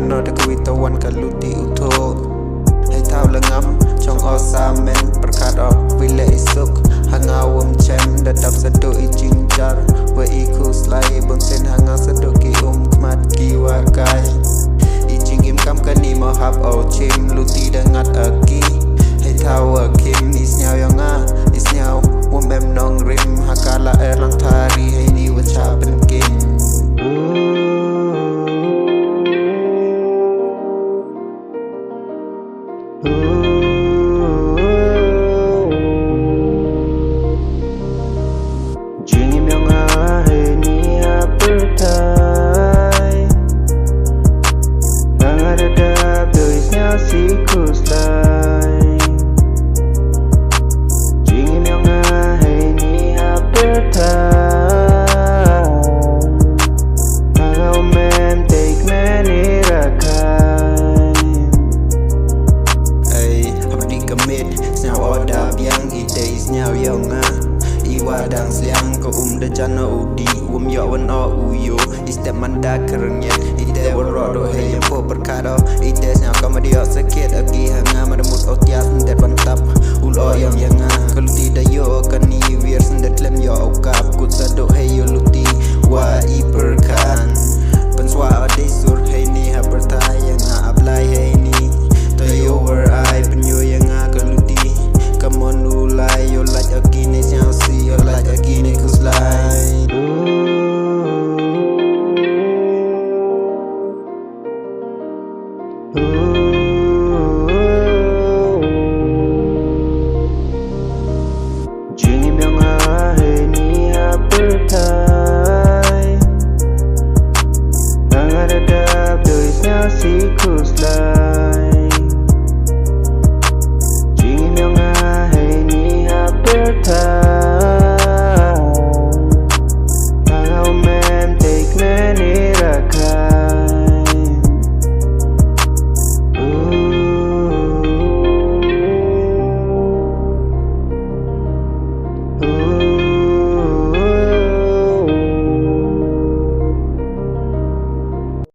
กันนอตะกวิตะวันกันลุติอุโทให้เท่าละงับช่องออซาเมนประกาศออกวิเลสุกหางาวมแชมดัดดับสะดุอีจิงจาร์เวอีคูสไลบนเส้นหางาสะดุกีมัดกีวากายอีจิงอิมคำกันนี่มาฮับเอาชิมลุติดังัดอากีให้เท่าคิมอิสเนียวยองาอิสเนียววมแอมนองริมหากาละเอลังทารีให้นี่วัชาเป็นกินJing im yang hai ni apertai Nangadadap dois nyal si kuslai Jing im yang hai ni apertai Nangau mem take many rakai Ay, abdi kemit Snyau odap yang ide snyau yang Iwadang siang ko da jana udi yo wan o uyo iste manda kerengnya ide woro he yang po perkara ide nya kamadio sakit agi hanga madamut otias ndet bantap ulo yang kalau tidak yo kan ni wir sendet lem yo okap kut sado he yo luti wa iper